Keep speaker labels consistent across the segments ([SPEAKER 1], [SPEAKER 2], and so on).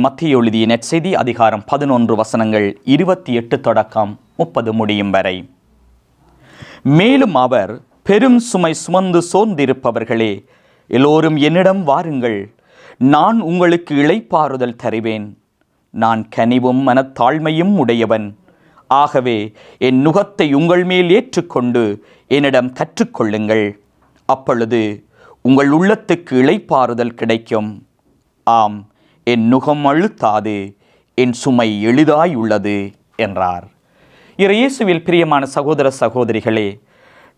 [SPEAKER 1] மத்திய எழுதிய நற்செய்தி அதிகாரம் 11 வசனங்கள் 28 தொடக்கம் 30 முடியும் வரை. மேலும் அவர், பெரும் சுமை சுமந்து சோர்ந்திருப்பவர்களே, எல்லோரும் என்னிடம் வாருங்கள், நான் உங்களுக்கு இளைப்பாறுதல் தருவேன். நான் கனிவும் மனத்தாழ்மையும் உடையவன். ஆகவே என் நுகத்தை உங்கள் மேல் ஏற்றுக்கொண்டு என்னிடம் கற்றுக்கொள்ளுங்கள். அப்பொழுது உங்கள் உள்ளத்துக்கு இளைப்பாறுதல் கிடைக்கும். ஆம், என் நுகம் அழுத்தாது, என் சுமை எளிதாயுள்ளது என்றார். இயேசுவில் பிரியமான சகோதர சகோதரிகளே,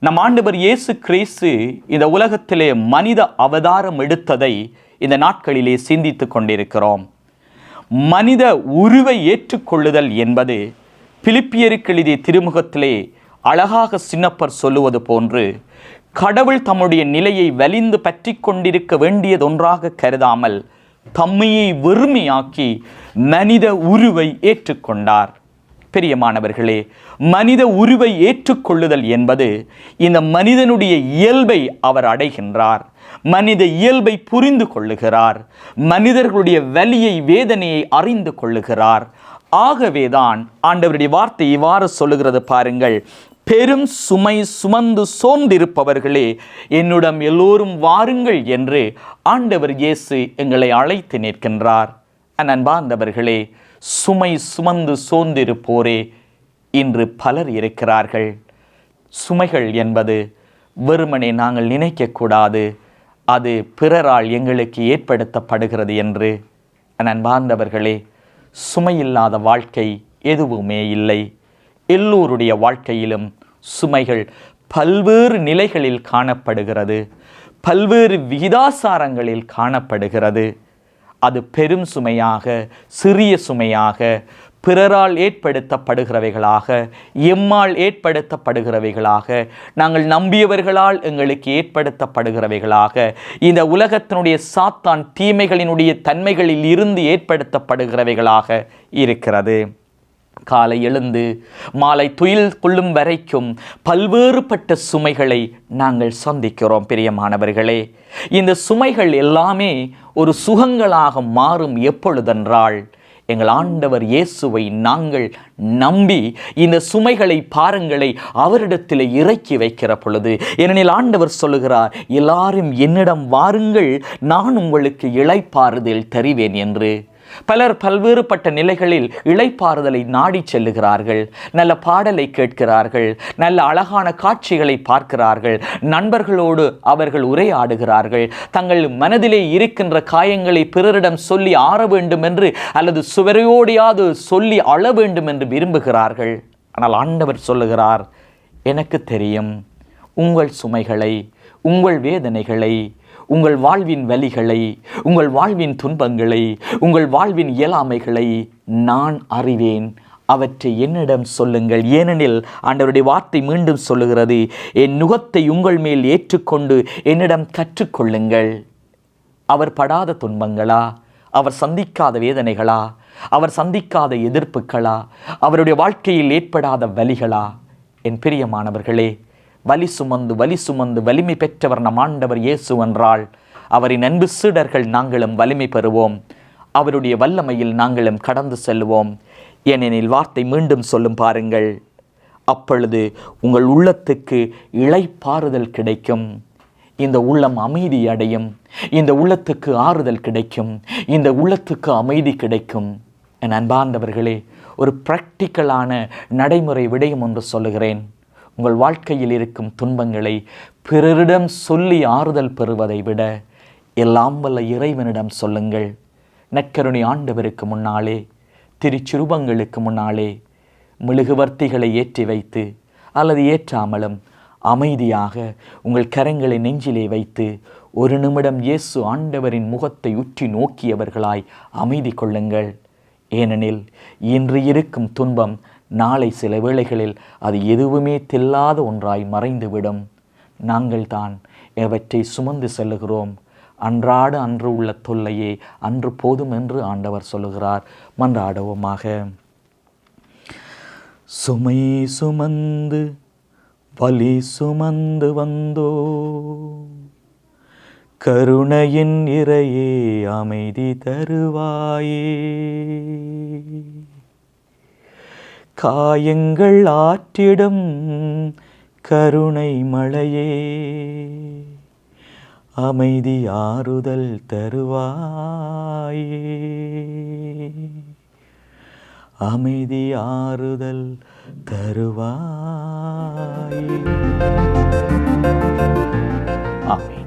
[SPEAKER 1] நம் ஆண்டவர் இயேசு கிறிஸ்து இந்த உலகத்திலே மனித அவதாரம் எடுத்ததை இந்த நாட்களிலே சிந்தித்து கொண்டிருக்கிறோம். மனித உருவை ஏற்றுக்கொள்ளுதல் என்பது பிலிப்பியருக்கு எழுதிய திருமுகத்திலே அழகாக சின்னப்பர் சொல்லுவது போன்று, கடவுள் தம்முடைய நிலையை வலிந்து பற்றி கொண்டிருக்க வேண்டியதொன்றாக கருதாமல் தம்மையை வெறுமையாக்கி மனித உருவை ஏற்றுக்கொண்டார். பிரியமானவர்களே, மனித உருவை ஏற்றுக்கொள்ளுதல் என்பது இந்த மனிதனுடைய இயல்பை அவர் அடைகின்றார். மனித இயல்பை புரிந்து கொள்ளுகிறார். மனிதர்களுடைய வலியை, வேதனையை அறிந்து கொள்ளுகிறார். ஆகவேதான் ஆண்டவருடைய வார்த்தை இவ்வாறு சொல்லுகிறது பாருங்கள், பெரும் சுமை சுமந்து சோர்ந்திருப்பவர்களே, என்னிடம் எல்லோரும் வாருங்கள் என்று ஆண்டவர் இயேசு எங்களை அழைத்து நிற்கின்றார். அன்பார்ந்தவர்களே, சுமை சுமந்து சோர்ந்திருப்போரே இன்று பலர் இருக்கிறார்கள். சுமைகள் என்பது வெறுமனே நாங்கள் நினைக்கக்கூடாது, அது பிறரால் எங்களுக்கு ஏற்படுத்தப்படுகிறது என்று. அன்பார்ந்தவர்களே, சுமையில்லாத வாழ்க்கை எதுவுமே இல்லை. எல்லோருடைய வாழ்க்கையிலும் சுமைகள் பல்வேறு நிலைகளில் காணப்படுகிறது, பல்வேறு விகிதாசாரங்களில் காணப்படுகிறது. அது பெரும் சுமையாக, சிறிய சுமையாக, பிறரால் ஏற்படுத்தப்படுகிறவைகளாக, எம்மால் ஏற்படுத்தப்படுகிறவைகளாக, நாங்கள் நம்பியவர்களால் எங்களுக்கு ஏற்படுத்தப்படுகிறவைகளாக, இந்த உலகத்தினுடைய சாத்தான் தீமைகளினுடைய தன்மைகளில் இருந்து ஏற்படுத்தப்படுகிறவைகளாக இருக்கிறது. காலை எழுந்து மாலை துயில் கொள்ளும் வரைக்கும் பல்வேறுபட்ட சுமைகளை நாங்கள் சந்திக்கிறோம். பிரியமானவர்களே, இந்த சுமைகள் எல்லாமே ஒரு சுகங்களாக மாறும் எப்பொழுதென்றால், எங்கள் ஆண்டவர் இயேசுவை நாங்கள் நம்பி இந்த சுமைகளை, பாரங்களை அவரிடத்தில் இறக்கி வைக்கிற பொழுது. ஏனெனில் ஆண்டவர் சொல்லுகிறார், எல்லாரும் என்னிடம் வாருங்கள், நான் உங்களுக்கு இளைப்பாறுதல் தருவேன் என்று. பலர் பல்வேறுபட்ட நிலைகளில் இளைப்பாறுதலை நாடி செல்லுகிறார்கள். நல்ல பாடலை கேட்கிறார்கள், நல்ல அழகான காட்சிகளை பார்க்கிறார்கள், நண்பர்களோடு அவர்கள் உரையாடுகிறார்கள், தங்கள் மனதிலே இருக்கின்ற காயங்களை பிறரிடம் சொல்லி ஆற வேண்டும் என்று, அல்லது சுவரையோடையாவது சொல்லி அழ வேண்டும் என்று விரும்புகிறார்கள். ஆனால் ஆண்டவர் சொல்லுகிறார், எனக்கு தெரியும் உங்கள் சுமைகளை, உங்கள் வேதனைகளை, உங்கள் வாழ்வின் வலிகளை, உங்கள் வாழ்வின் துன்பங்களை, உங்கள் வாழ்வின் இயலாமைகளை நான் அறிவேன். அவற்றை என்னிடம் சொல்லுங்கள். ஏனெனில் ஆண்டவருடைய வார்த்தை மீண்டும் சொல்லுகிறது, என் நுகத்தை உங்கள் மேல் ஏற்றுக்கொண்டு என்னிடம் கற்றுக்கொள்ளுங்கள். அவர் படாத துன்பங்களா, அவர் சந்திக்காத வேதனைகளா, அவர் சந்திக்காத எதிர்ப்புகளா, அவருடைய வாழ்க்கையில் ஏற்படாத வலிகளா? என் பிரியமானவர்களே, வலி சுமந்து வலிமை பெற்றவர் நம் ஆண்டவர் இயேசு என்றால், அவரின் அன்பு சீடர்கள் நாங்களும் வலிமை பெறுவோம். அவருடைய வல்லமையில் நாங்களும் கடந்து செல்வோம். ஏனெனில் வார்த்தை மீண்டும் சொல்லும் பாருங்கள், அப்பொழுது உங்கள் உள்ளத்துக்கு இளைப்பாறுதல் கிடைக்கும். இந்த உள்ளம் அமைதி அடையும், இந்த உள்ளத்துக்கு ஆறுதல் கிடைக்கும், இந்த உள்ளத்துக்கு அமைதி கிடைக்கும். என் அன்பார்ந்தவர்களே, ஒரு பிராக்டிக்கலான நடைமுறை விடயம் ஒன்று சொல்லுகிறேன். உங்கள் வாழ்க்கையில் இருக்கும் துன்பங்களை பிறரிடம் சொல்லி ஆறுதல் பெறுவதை விட எல்லாம் வல்ல இறைவனிடம் சொல்லுங்கள். நற்கருணை ஆண்டவருக்கு முன்னாலே, திருச்சிருபங்களுக்கு முன்னாலே மெழுகுவர்த்திகளை ஏற்றி வைத்து அல்லது ஏற்றாமலும் அமைதியாக உங்கள் கரங்களை நெஞ்சிலே வைத்து ஒரு நிமிடம் இயேசு ஆண்டவரின் முகத்தை உற்றி நோக்கியவர்களாய் அமைதி கொள்ளுங்கள். ஏனெனில் இன்று இருக்கும் துன்பம் நாளை சில வேளைகளில் அது எதுவுமே தெல்லாத ஒன்றாய் மறைந்துவிடும். நாங்கள் தான் எவற்றை சுமந்து செல்லுகிறோம். அன்றாட அன்று உள்ள தொல்லையே அன்று போதும் என்று ஆண்டவர் சொல்லுகிறார். மன்றாடுவோமாக. சுமை சுமந்து வலி சுமந்து வந்தோ, கருணையின் இறையே அமைதி தருவாயே. காயங்கள் ஆற்றிடும் கருணை மழையே அமைதி ஆறுதல் தருவாயே. அமைதி ஆறுதல் தருவாயே. ஆமென்.